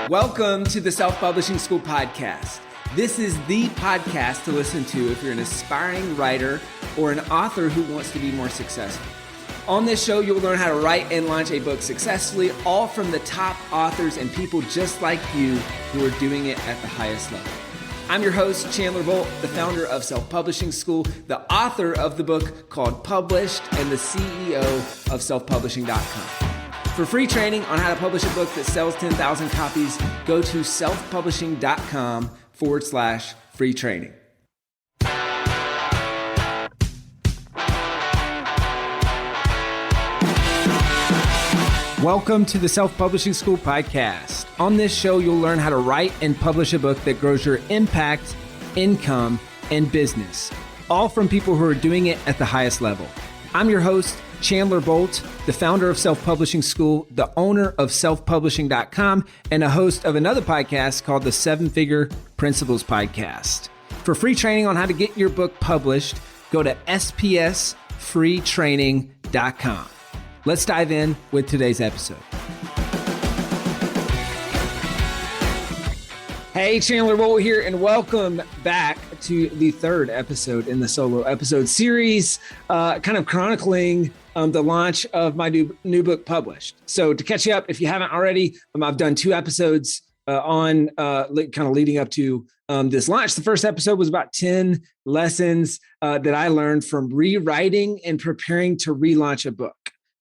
Welcome to the Self-Publishing School podcast. This is the podcast to listen to if you're an aspiring writer or an author who wants to be more successful. On this show, you'll learn how to write and launch a book successfully, all from the top authors and people just like you who are doing it at the highest level. I'm your host, Chandler Bolt, the founder of Self-Publishing School, the author of the book called Published, and the CEO of selfpublishing.com. For free training on how to publish a book that sells 10,000 copies, go to selfpublishing.com/free training. Welcome to the Self-Publishing School podcast. On this show, you'll learn how to write and publish a book that grows your impact, income, and business, all from people who are doing it at the highest level. I'm your host, Chandler Bolt, the founder of Self-Publishing School, the owner of selfpublishing.com, and a host of another podcast called the 7-Figure Principles Podcast. For free training on how to get your book published, go to spsfreetraining.com. Let's dive in with today's episode. Hey, Chandler Bolt here, and welcome back to the third episode in the solo episode series, kind of chronicling the launch of my new book, Published. So to catch you up, if you haven't already, I've done 2 episodes on kind of leading up to this launch. The first episode was about 10 lessons that I learned from rewriting and preparing to relaunch a book.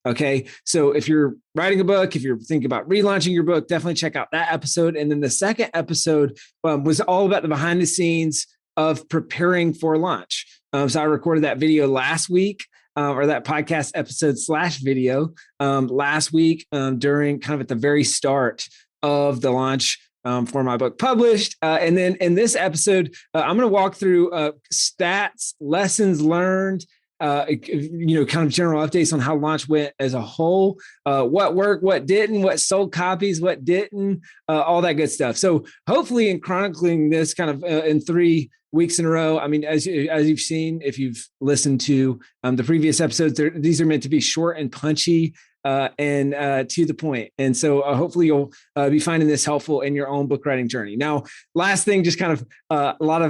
Okay, so if you're writing a book, if you're thinking about relaunching your book, definitely check out that episode. And then the second episode was all about the behind the scenes of preparing for launch. So I recorded that video last week, or that podcast episode / video last week during kind of at the very start of the launch for my book Published. And then in this episode, I'm going to walk through stats, lessons learned, kind of general updates on how launch went as a whole, what worked, what didn't, what sold copies, what didn't, all that good stuff. So hopefully in chronicling this kind of in 3 weeks in a row, I mean, as you've seen, if you've listened to the previous episodes, these are meant to be short and punchy and to the point. And so hopefully you'll be finding this helpful in your own book writing journey. Now, last thing, just kind of a lot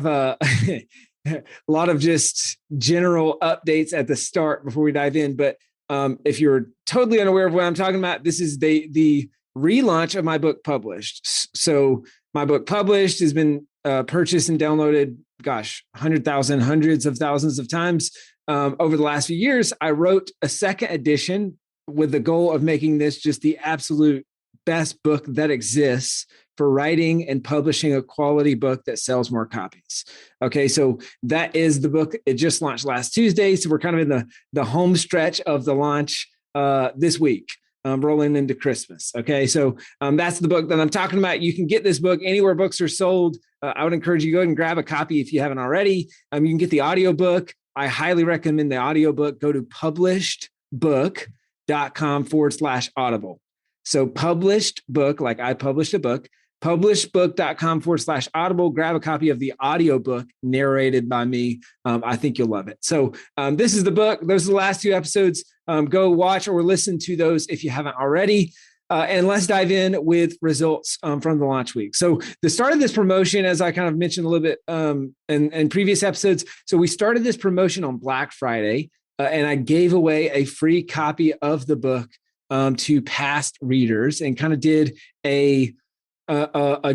of just general updates at the start before we dive in. But if you're totally unaware of what I'm talking about, this is the relaunch of my book Published. So my book Published has been purchased and downloaded, hundreds of thousands of times over the last few years. I wrote a second edition with the goal of making this just the absolute best book that exists for writing and publishing a quality book that sells more copies. Okay, so that is the book. It just launched last Tuesday. So we're kind of in the home stretch of the launch this week, rolling into Christmas. Okay, so that's the book that I'm talking about. You can get this book anywhere books are sold. I would encourage you to go ahead and grab a copy if you haven't already. You can get the audiobook. I highly recommend the audiobook. Go to publishedbook.com/audible. So published book, like I published a book, publishedbook.com/audible. Grab a copy of the audiobook narrated by me. I think you'll love it. So this is the book. Those are the last 2 episodes. Go watch or listen to those if you haven't already. And let's dive in with results from the launch week. So the start of this promotion, as I kind of mentioned a little bit in previous episodes. So we started this promotion on Black Friday, and I gave away a free copy of the book to past readers, and kind of did a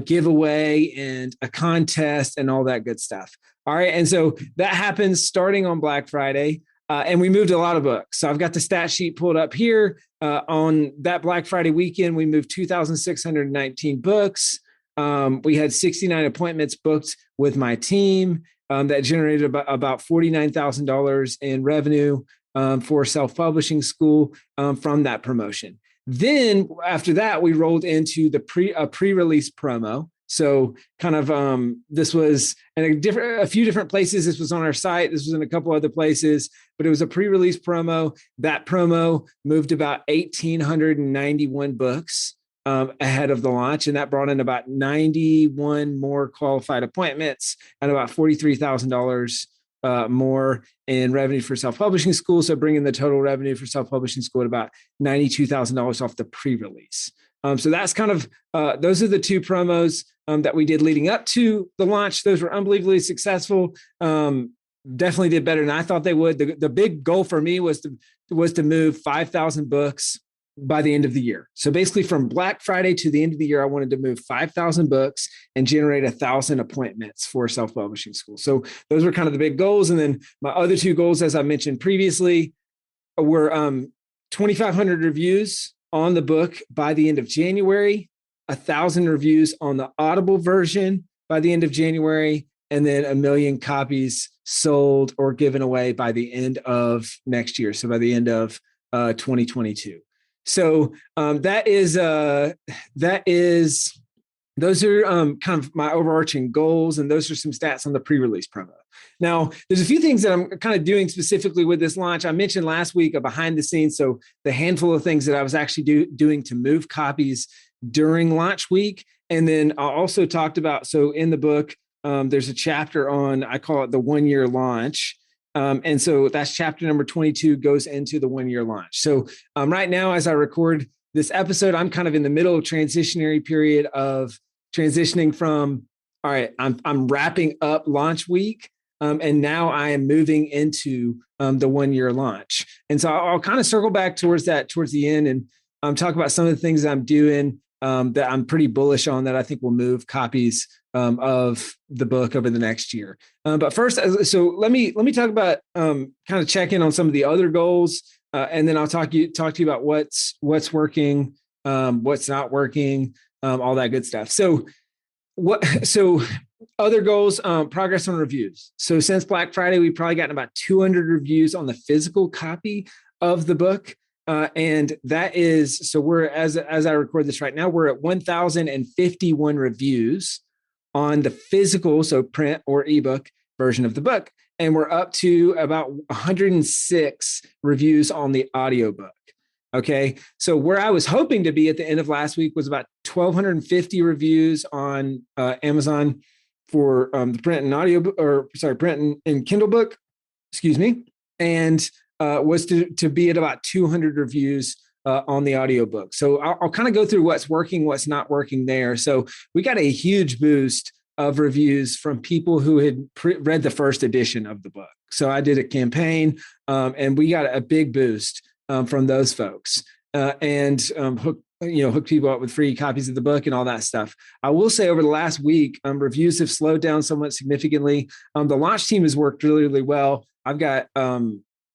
giveaway and a contest and all that good stuff. All right. And so that happens starting on Black Friday. And we moved a lot of books. So I've got the stat sheet pulled up here. On that Black Friday weekend, we moved 2,619 books. We had 69 appointments booked with my team that generated about $49,000 in revenue for Self-Publishing School from that promotion. Then after that, we rolled into the pre-release promo. So kind of this was in a few different places. This was on our site. This was in a couple other places, but it was a pre-release promo. That promo moved about 1,891 books ahead of the launch, and that brought in about 91 more qualified appointments and about $43,000 more in revenue for self-publishing school. So bringing the total revenue for self-publishing school at about $92,000 off the pre-release. So that's kind of, those are the two promos that we did leading up to the launch. Those were unbelievably successful. Definitely did better than I thought they would. The big goal for me was to move 5,000 books by the end of the year. So basically from Black Friday to the end of the year, I wanted to move 5,000 books and generate 1,000 appointments for self-publishing school. So those were kind of the big goals. And then my other two goals, as I mentioned previously, were 2,500 reviews on the book by the end of January, 1,000 reviews on the Audible version by the end of January, and then 1 million copies sold or given away by the end of next year. So by the end of 2022. So those are kind of my overarching goals, and those are some stats on the pre-release promo. Now, there's a few things that I'm kind of doing specifically with this launch. I mentioned last week a behind the scenes, so the handful of things that I was actually doing to move copies during launch week. And then I also talked about, so in the book, there's a chapter on, I call it the 1 year launch. And so that's chapter number 22 goes into the 1 year launch. So right now, as I record this episode, I'm kind of in the middle of transitionary period of transitioning from, all right, I'm wrapping up launch week. And now I am moving into the 1 year launch. And so I'll kind of circle back towards the end and talk about some of the things I'm doing that I'm pretty bullish on that I think will move copies of the book over the next year. But first, so let me talk about kind of check in on some of the other goals, and then I'll talk to you about what's working, what's not working, all that good stuff. So other goals, progress on reviews. So since Black Friday, we've probably gotten about 200 reviews on the physical copy of the book. And that is, so we're, as I record this right now, we're at 1,051 reviews on the physical, so print or ebook version of the book. And we're up to about 106 reviews on the audiobook. Okay. So where I was hoping to be at the end of last week was about 1,250 reviews on Amazon for the print and audio, print and Kindle book, excuse me. And was to be at about 200 reviews on the audiobook. So I'll kind of go through what's working, what's not working there. So we got a huge boost of reviews from people who had read the first edition of the book. So I did a campaign and we got a big boost from those folks and hooked people up with free copies of the book and all that stuff. I will say over the last week, reviews have slowed down somewhat significantly. The launch team has worked really, really well. I've got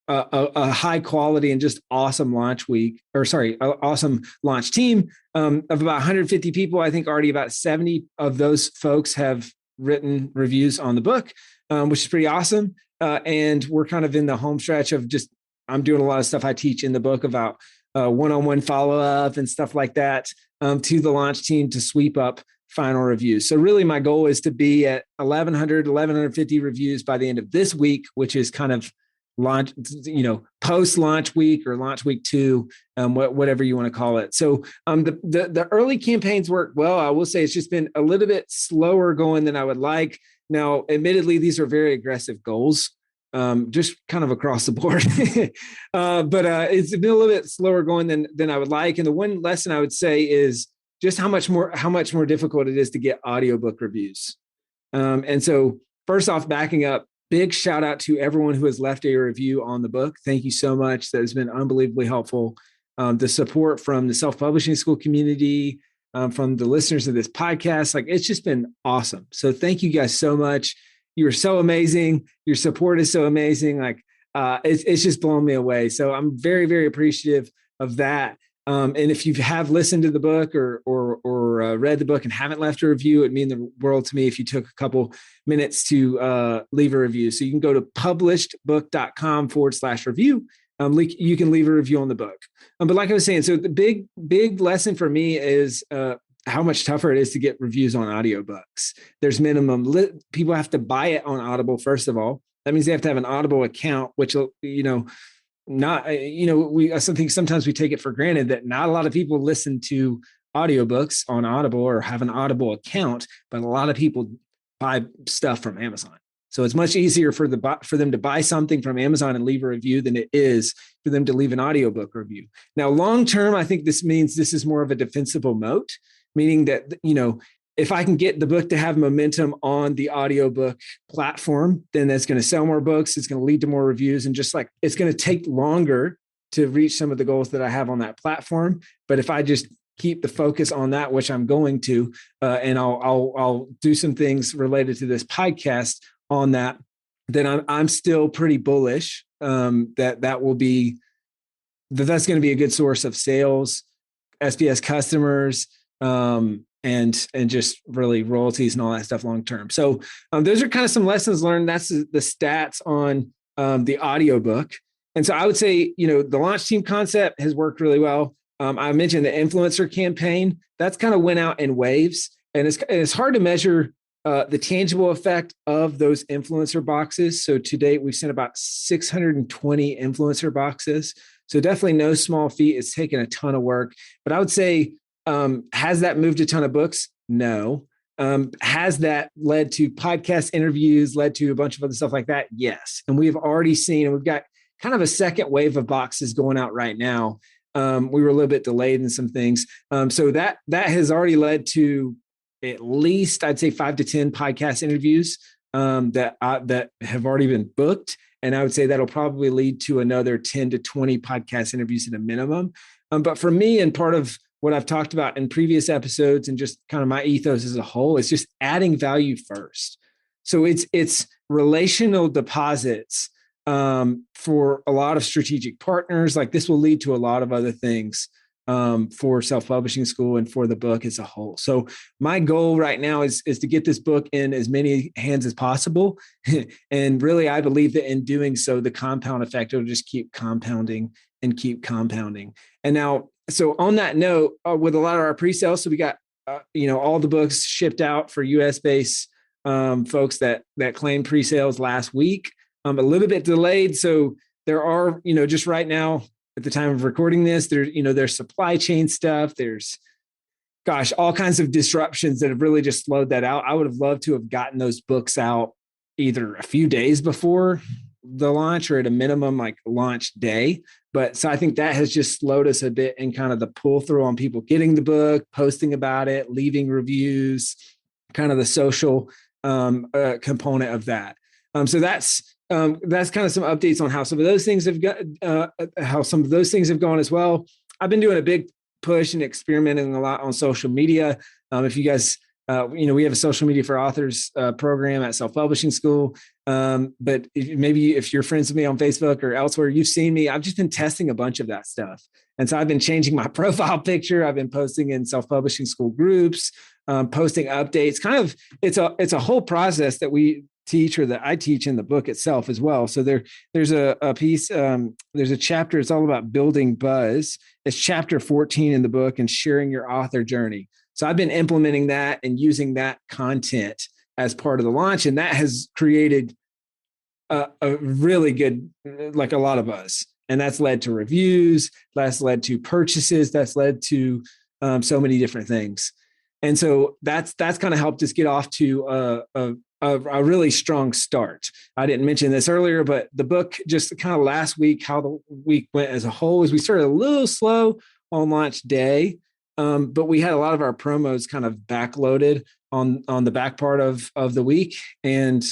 a high quality and just awesome awesome launch team of about 150 people. I think already about 70 of those folks have written reviews on the book, which is pretty awesome. And we're kind of in the home stretch of I'm doing a lot of stuff I teach in the book about one-on-one follow-up and stuff like that to the launch team to sweep up final reviews. So really my goal is to be at 1,150 reviews by the end of this week, which is kind of launch, post launch week or launch week 2, whatever you want to call it. So the early campaigns work well. I will say it's just been a little bit slower going than I would like. Now, admittedly, these are very aggressive goals, just kind of across the board. But it's been a little bit slower going than I would like. And the one lesson I would say is just how much more difficult it is to get audiobook reviews. And so first off, backing up, big shout out to everyone who has left a review on the book. Thank you so much. That has been unbelievably helpful. The support from the self-publishing school community, from the listeners of this podcast, it's just been awesome. So thank you guys so much. You are so amazing. Your support is so amazing. It's just blown me away. So I'm very, very appreciative of that. And if you have listened to the book or read the book and haven't left a review, it'd mean the world to me if you took a couple minutes to leave a review. So you can go to publishedbook.com/review. You can leave a review on the book. But like I was saying, so the big lesson for me is how much tougher it is to get reviews on audiobooks. There's people have to buy it on Audible, first of all. That means they have to have an Audible account, which, sometimes we take it for granted that not a lot of people listen to audiobooks on Audible or have an Audible account, but a lot of people buy stuff from Amazon. So it's much easier for them to buy something from Amazon and leave a review than it is for them to leave an audiobook review. Now, long term, I think this means this is more of a defensible moat, meaning that, if I can get the book to have momentum on the audiobook platform, then that's going to sell more books. It's going to lead to more reviews, and just like it's going to take longer to reach some of the goals that I have on that platform. But if I just keep the focus on that, which I'm going to, and I'll do some things related to this podcast on that, then I'm still pretty bullish that's going to be a good source of sales, SPS customers, and just really royalties and all that stuff long term. So those are kind of some lessons learned. That's the stats on the audiobook. And so I would say, the launch team concept has worked really well. I mentioned the influencer campaign. That's kind of went out in waves, and it's hard to measure the tangible effect of those influencer boxes. So to date, we've sent about 620 influencer boxes. So definitely no small feat. It's taken a ton of work, but I would say, has that moved a ton of books? No. Has that led to podcast interviews, led to a bunch of other stuff like that? Yes. And we've already seen, and we've got kind of a second wave of boxes going out right now. We were a little bit delayed in some things. So that has already led to at least, I'd say 5 to 10 podcast interviews that have already been booked. And I would say that'll probably lead to another 10 to 20 podcast interviews at a minimum. But for me, and part of what I've talked about in previous episodes and just kind of my ethos as a whole, is just adding value first. So it's relational deposits for a lot of strategic partners. Like this will lead to a lot of other things for Self-Publishing School and for the book as a whole. So my goal right now is to get this book in as many hands as possible. And really, I believe that in doing so, the compound effect will just keep compounding and keep compounding. And now, so on that note, with a lot of our pre-sales, so we got, all the books shipped out for US-based folks that claimed pre-sales last week, a little bit delayed. So there are, just right now, at the time of recording this, there's supply chain stuff. There's, all kinds of disruptions that have really just slowed that out. I would have loved to have gotten those books out either a few days before the launch or at a minimum like launch day. But so I think that has just slowed us a bit in kind of the pull through on people getting the book, posting about it, leaving reviews, kind of the social component of that. So that's kind of some updates on how some of those things have gone as well. I've been doing a big push and experimenting a lot on social media. If you guys, we have a social media for authors program at Self-Publishing School. But maybe if you're friends with me on Facebook or elsewhere, you've seen me. I've just been testing a bunch of that stuff. And so I've been changing my profile picture. I've been posting in Self-Publishing School groups, posting updates. Kind of, it's a whole process that we teach, or that I teach in the book itself as well. So there's a piece, there's a chapter. It's all about building buzz. It's chapter 14 in the book, and sharing your author journey. So I've been implementing that and using that content as part of the launch. And that has created a really good, like a lot of buzz. And that's led to reviews, that's led to purchases, that's led to so many different things. And so that's kind of helped us get off to a really strong start. I didn't mention this earlier, but the book, just kind of last week, how the week went as a whole, is we started a little slow on launch day. But we had a lot of our promos kind of backloaded on the back part of the week, and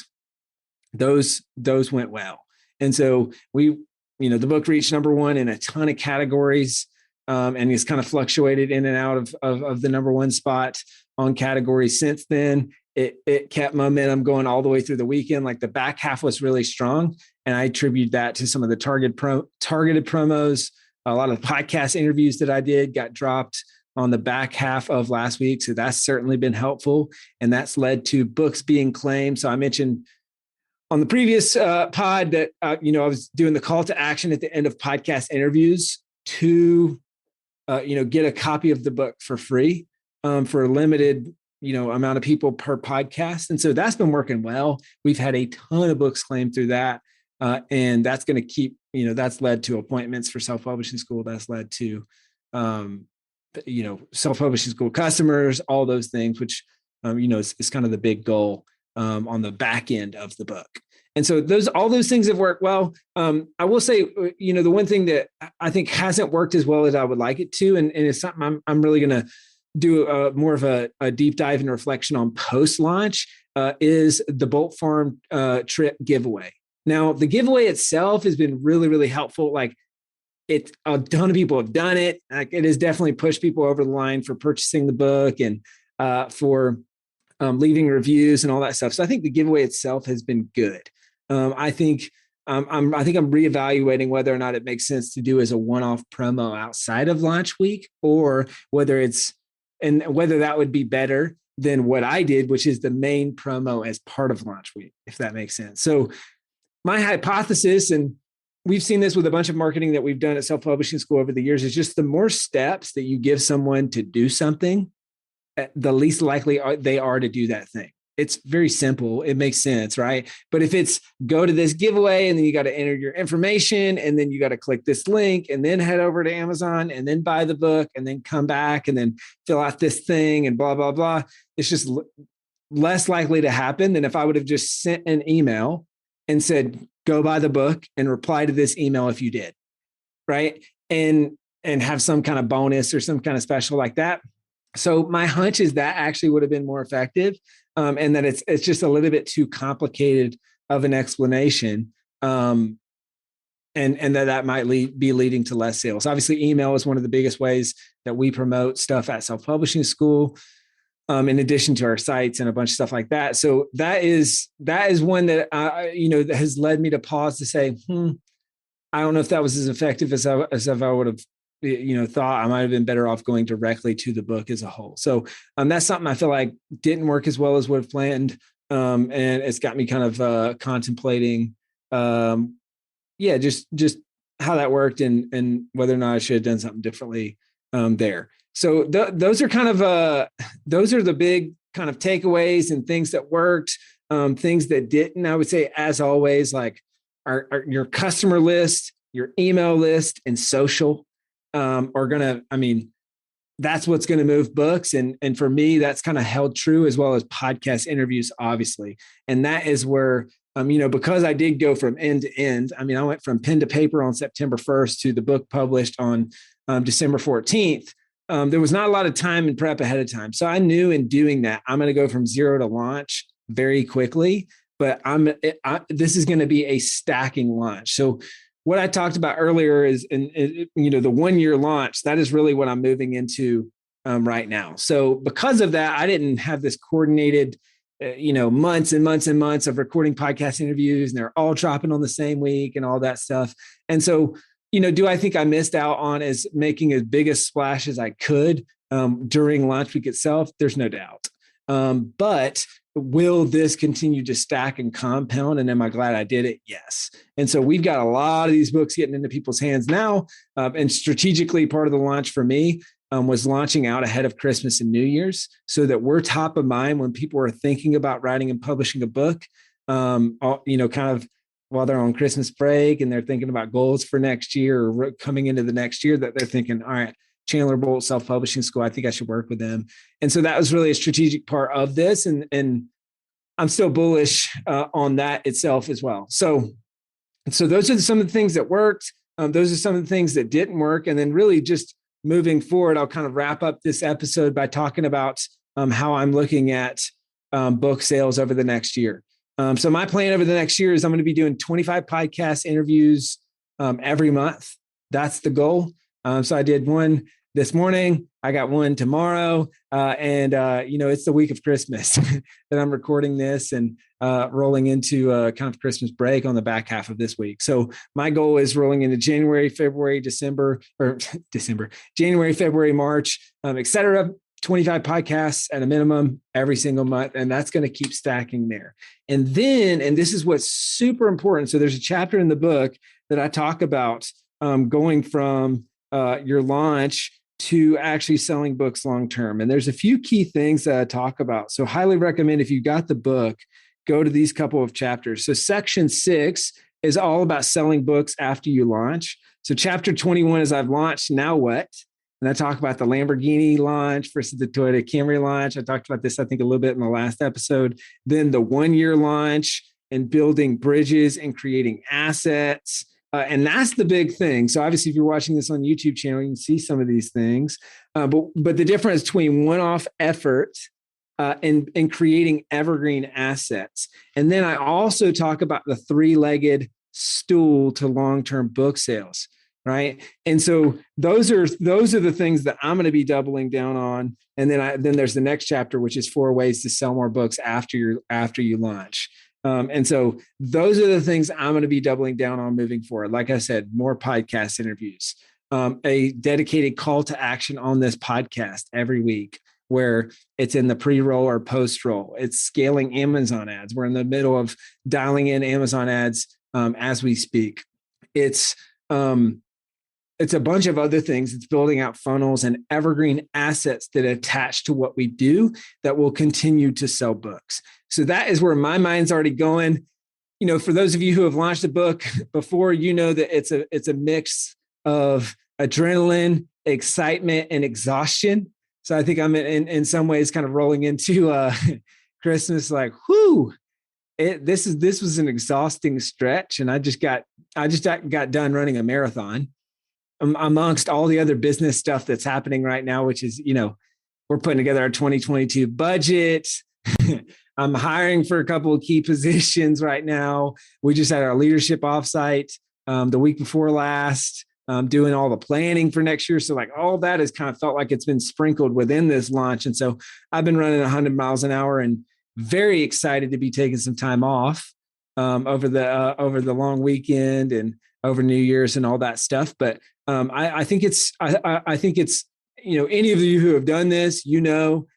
those went well. And so the book reached number one in a ton of categories, and it's kind of fluctuated in and out of the number one spot on categories since then. It kept momentum going all the way through the weekend. Like the back half was really strong, and I attribute that to some of the targeted promos. A lot of podcast interviews that I did got dropped on the back half of last week. So that's certainly been helpful. And that's led to books being claimed. So I mentioned on the previous pod that, I was doing the call to action at the end of podcast interviews to, get a copy of the book for free for a limited, amount of people per podcast. And so that's been working well. We've had a ton of books claimed through that. And that's going to keep, that's led to appointments for Self-Publishing School. That's led to, Self-Publishing School customers, all those things, which, is kind of the big goal on the back end of the book. And so all those things have worked well. I will say, the one thing that I think hasn't worked as well as I would like it to, and it's something I'm really going to do more of a deep dive and reflection on post-launch, is the Bolt Farm trip giveaway. Now, the giveaway itself has been really, really helpful. Like, a ton of people have done it. Like, it has definitely pushed people over the line for purchasing the book and for leaving reviews and all that stuff. So I think the giveaway itself has been good. I think I'm reevaluating whether or not it makes sense to do as a one-off promo outside of launch week, or whether that would be better than what I did, which is the main promo as part of launch week, if that makes sense. So my hypothesis, and we've seen this with a bunch of marketing that we've done at Self-Publishing School over the years, is just the more steps that you give someone to do something, the least likely they are to do that thing. It's very simple. It makes sense, right? But if it's go to this giveaway and then you got to enter your information and then you got to click this link and then head over to Amazon and then buy the book and then come back and then fill out this thing and blah, blah, blah, it's just less likely to happen than if I would have just sent an email and said, go buy the book and reply to this email if you did, right? And have some kind of bonus or some kind of special like that. So my hunch is that actually would have been more effective, and that it's just a little bit too complicated of an explanation, and that might be leading to less sales. Obviously, email is one of the biggest ways that we promote stuff at Self-Publishing School, in addition to our sites and a bunch of stuff like that. So that is one that that has led me to pause to say, I don't know if that was as effective as I would have thought. I might have been better off going directly to the book as a whole. So that's something I feel like didn't work as well as would have planned. And it's got me kind of contemplating, just how that worked and whether or not I should have done something differently there. So those are kind of those are the big kind of takeaways and things that worked, things that didn't. I would say, as always, like your customer list, your email list, and social are gonna. I mean, that's what's going to move books, and for me, that's kind of held true, as well as podcast interviews, obviously. And that is where because I did go from end to end. I mean, I went from pen to paper on September 1st to the book published on December 14th. There was not a lot of time and prep ahead of time. So I knew in doing that, I'm going to go from zero to launch very quickly, but this is going to be a stacking launch. So what I talked about earlier is, the 1 year launch, that is really what I'm moving into right now. So because of that, I didn't have this coordinated, months and months and months of recording podcast interviews, and they're all dropping on the same week and all that stuff. And so, do I think I missed out on making as big a splash as I could during launch week itself? There's no doubt. But will this continue to stack and compound? And am I glad I did it? Yes. And so we've got a lot of these books getting into people's hands now. And strategically, part of the launch for me was launching out ahead of Christmas and New Year's, so that we're top of mind when people are thinking about writing and publishing a book, kind of while they're on Christmas break and they're thinking about goals for next year or coming into the next year, that they're thinking, all right, Chandler Bolt, Self-Publishing School, I think I should work with them. And so that was really a strategic part of this. And I'm still bullish on that itself as well. So those are some of the things that worked. Those are some of the things that didn't work. And then really just moving forward, I'll kind of wrap up this episode by talking about how I'm looking at book sales over the next year. So my plan over the next year is I'm going to be doing 25 podcast interviews every month. That's the goal. So I did one this morning. I got one tomorrow. And it's the week of Christmas that I'm recording this and rolling into kind of Christmas break on the back half of this week. So my goal is rolling into January, February, March, et cetera. 25 podcasts at a minimum every single month. And that's going to keep stacking there. And this is what's super important. So there's a chapter in the book that I talk about going from your launch to actually selling books long-term. And there's a few key things that I talk about. So highly recommend, if you got the book, go to these couple of chapters. So section 6 is all about selling books after you launch. So chapter 21 is I've launched, now what? And I talk about the Lamborghini launch versus the Toyota Camry launch. I talked about this, I think, a little bit in the last episode. Then the 1-year launch and building bridges and creating assets. And that's the big thing. So obviously, if you're watching this on YouTube channel, you can see some of these things. But the difference between one-off effort and creating evergreen assets. And then I also talk about the 3-legged stool to long-term book sales, right? And so those are the things that I'm going to be doubling down on. And then there's the next chapter, which is 4 ways to sell more books after you launch. And so those are the things I'm going to be doubling down on moving forward. Like I said, more podcast interviews, a dedicated call to action on this podcast every week, where it's in the pre-roll or post-roll. It's scaling Amazon ads. We're in the middle of dialing in Amazon ads as we speak. It's a bunch of other things. It's building out funnels and evergreen assets that attach to what we do that will continue to sell books. So that is where my mind's already going. You know, for those of you who have launched a book before, you know that it's a mix of adrenaline, excitement, and exhaustion. So I think I'm in some ways kind of rolling into Christmas like, whoo, this was an exhausting stretch. And I just got done running a marathon amongst all the other business stuff that's happening right now, which is, you know, we're putting together our 2022 budget. I'm hiring for a couple of key positions right now. We just had our leadership offsite the week before last, doing all the planning for next year. So like all that has kind of felt like it's been sprinkled within this launch. And so I've been running 100 miles an hour and very excited to be taking some time off over the long weekend and over New Year's and all that stuff. But I think it's, you know, any of you who have done this, you know,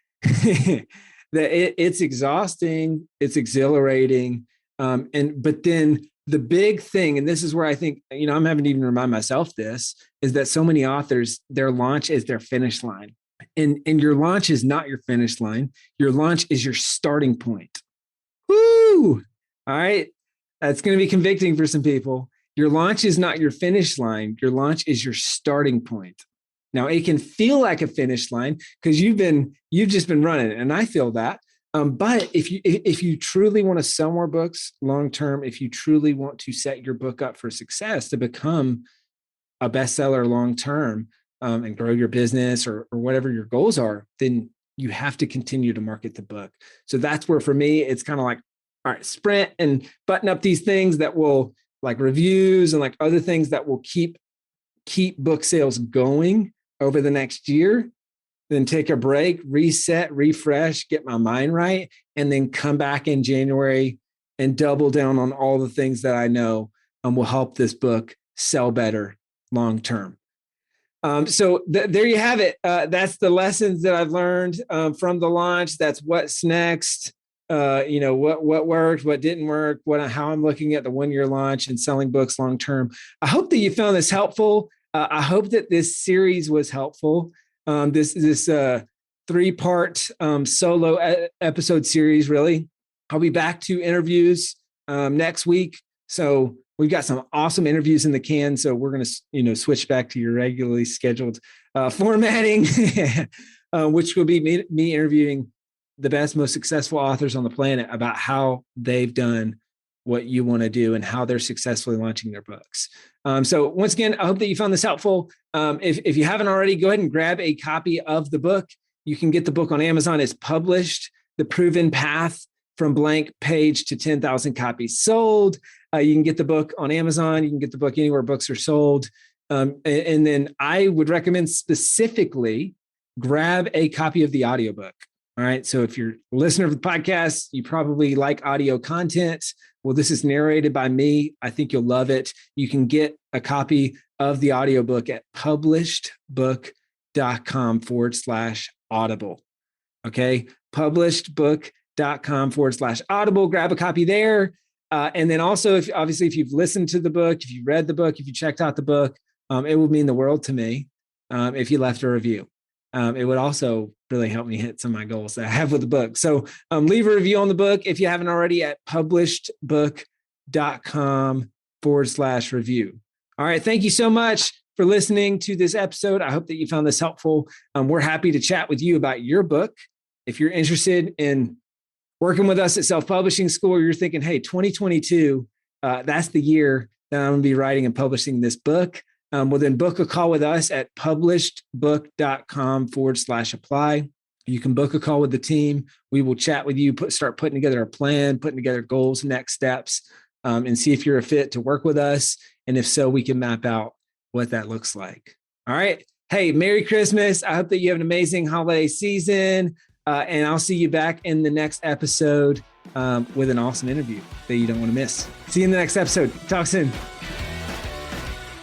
that it's exhausting, it's exhilarating. But then the big thing, and this is where I think, you know, I'm having to even remind myself this, is that so many authors, their launch is their finish line. And your launch is not your finish line. Your launch is your starting point. Woo! All right. That's going to be convicting for some people. Your launch is not your finish line. Your launch is your starting point. Now, it can feel like a finish line because you've just been running, and I feel that. But if you truly want to sell more books long term, if you truly want to set your book up for success to become a bestseller long term and grow your business or whatever your goals are, then you have to continue to market the book. So that's where, for me, it's kind of like, all right, sprint and button up these things that will, like reviews and like other things that will keep book sales going over the next year, then take a break, reset, refresh, get my mind right, and then come back in January and double down on all the things that I know will help this book sell better long term. So there you have it. That's the lessons that I've learned from the launch. That's what's next. You know, what worked, what didn't work, how I'm looking at the 1-year launch and selling books long term. I hope that you found this helpful. I hope that this series was helpful. This 3-part solo episode series, really. I'll be back to interviews next week. So we've got some awesome interviews in the can. So we're going to, you know, switch back to your regularly scheduled formatting, which will be me interviewing the best, most successful authors on the planet about how they've done what you want to do and how they're successfully launching their books. So once again, I hope that you found this helpful. If you haven't already, go ahead and grab a copy of the book. You can get the book on Amazon. It's published, The Proven Path from Blank Page to 10,000 Copies Sold. You can get the book on Amazon. You can get the book anywhere books are sold. And then I would recommend specifically grab a copy of the audiobook. All right. So if you're a listener of the podcast, you probably like audio content. Well, this is narrated by me. I think you'll love it. You can get a copy of the audiobook at publishedbook.com/audible. Okay. Publishedbook.com/audible. Grab a copy there. And then also, if you've listened to the book, if you read the book, if you checked out the book, it would mean the world to me if you left a review. It would also really help me hit some of my goals that I have with the book. So leave a review on the book if you haven't already at publishedbook.com/review. All right. Thank you so much for listening to this episode. I hope that you found this helpful. We're happy to chat with you about your book. If you're interested in working with us at Self-Publishing School, or you're thinking, hey, 2022, that's the year that I'm going to be writing and publishing this book, well, then book a call with us at publishedbook.com/apply. You can book a call with the team. We will chat with you, start putting together a plan, putting together goals, next steps, and see if you're a fit to work with us. And if so, we can map out what that looks like. All right. Hey, Merry Christmas. I hope that you have an amazing holiday season. And I'll see you back in the next episode with an awesome interview that you don't want to miss. See you in the next episode. Talk soon.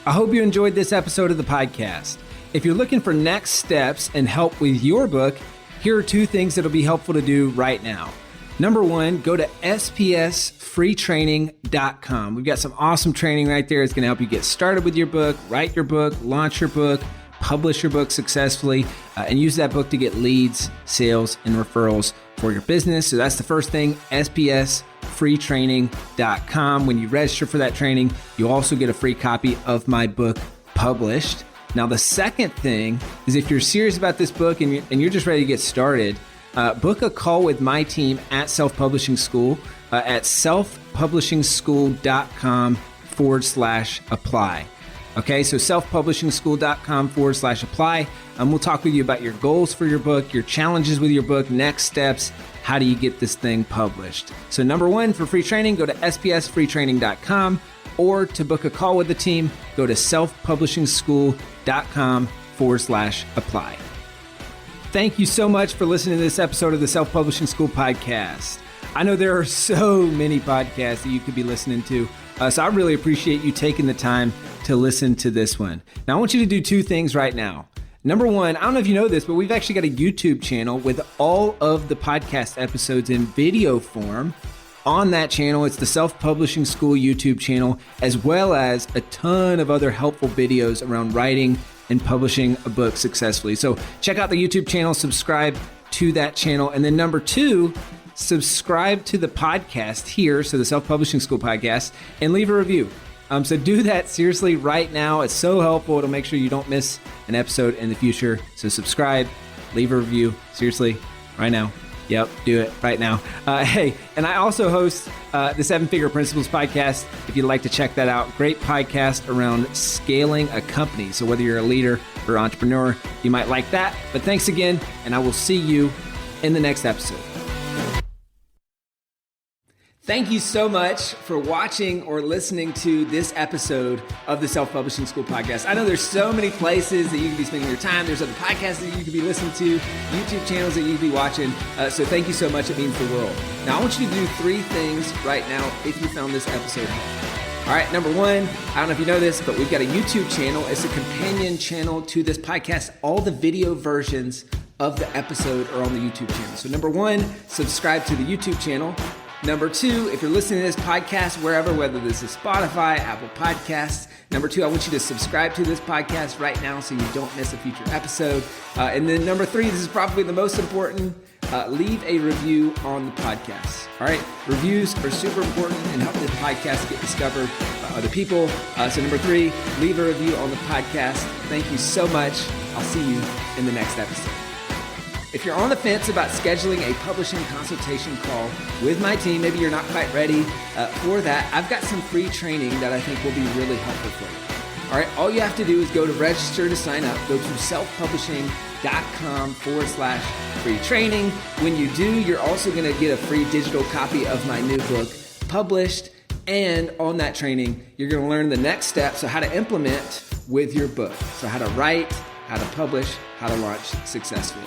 I hope you enjoyed this episode of the podcast. If you're looking for next steps and help with your book, here are 2 things that'll be helpful to do right now. Number 1, go to spsfreetraining.com. We've got some awesome training right there. It's going to help you get started with your book, write your book, launch your book, publish your book successfully, and use that book to get leads, sales, and referrals for your business. So that's the first thing, spsfreetraining.com. When you register for that training, you'll also get a free copy of my book published. Now, the second thing is if you're serious about this book and you're just ready to get started, book a call with my team at Self-Publishing School at selfpublishingschool.com/apply. Okay, so selfpublishingschool.com/apply. We'll talk with you about your goals for your book, your challenges with your book, next steps. How do you get this thing published? So number 1, for free training, go to spsfreetraining.com, or to book a call with the team, go to selfpublishingschool.com/apply. Thank you so much for listening to this episode of the Self-Publishing School podcast. I know there are so many podcasts that you could be listening to, so I really appreciate you taking the time to listen to this one. Now, I want you to do 2 things right now. Number 1, I don't know if you know this, but we've actually got a YouTube channel with all of the podcast episodes in video form. On that channel, it's the Self-Publishing School YouTube channel, as well as a ton of other helpful videos around writing and publishing a book successfully. So check out the YouTube channel, subscribe to that channel. And then number 2, subscribe to the podcast here, so the Self-Publishing School podcast, and leave a review. So do that seriously right now. It's so helpful. It'll make sure you don't miss an episode in the future. So subscribe, leave a review, seriously, right now. Yep, do it right now. Hey, and I also host the 7-Figure Principles podcast. If you'd like to check that out, great podcast around scaling a company. So whether you're a leader or entrepreneur, you might like that. But thanks again, and I will see you in the next episode. Thank you so much for watching or listening to this episode of the Self-Publishing School podcast. I know there's so many places that you can be spending your time. There's other podcasts that you could be listening to, YouTube channels that you could be watching. So thank you so much. It means the world. Now, I want you to do 3 things right now if you found this episode helpful. All right, number 1, I don't know if you know this, but we've got a YouTube channel. It's a companion channel to this podcast. All the video versions of the episode are on the YouTube channel. So number 1, subscribe to the YouTube channel. Number 2, if you're listening to this podcast wherever, whether this is Spotify, Apple Podcasts, number 2, I want you to subscribe to this podcast right now so you don't miss a future episode. And then number 3, this is probably the most important, leave a review on the podcast. All right, reviews are super important and help the podcast get discovered by other people. So number 3, leave a review on the podcast. Thank you so much. I'll see you in the next episode. If you're on the fence about scheduling a publishing consultation call with my team, maybe you're not quite ready for that, I've got some free training that I think will be really helpful for you. All right, all you have to do is go to register to sign up. Go to selfpublishing.com/free training. When you do, you're also going to get a free digital copy of my new book published. And on that training, you're going to learn the next steps, so how to implement with your book. So how to write, how to publish, how to launch successfully.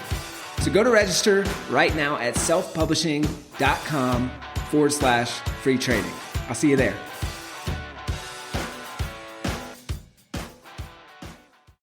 So go to register right now at selfpublishing.com/free training. I'll see you there.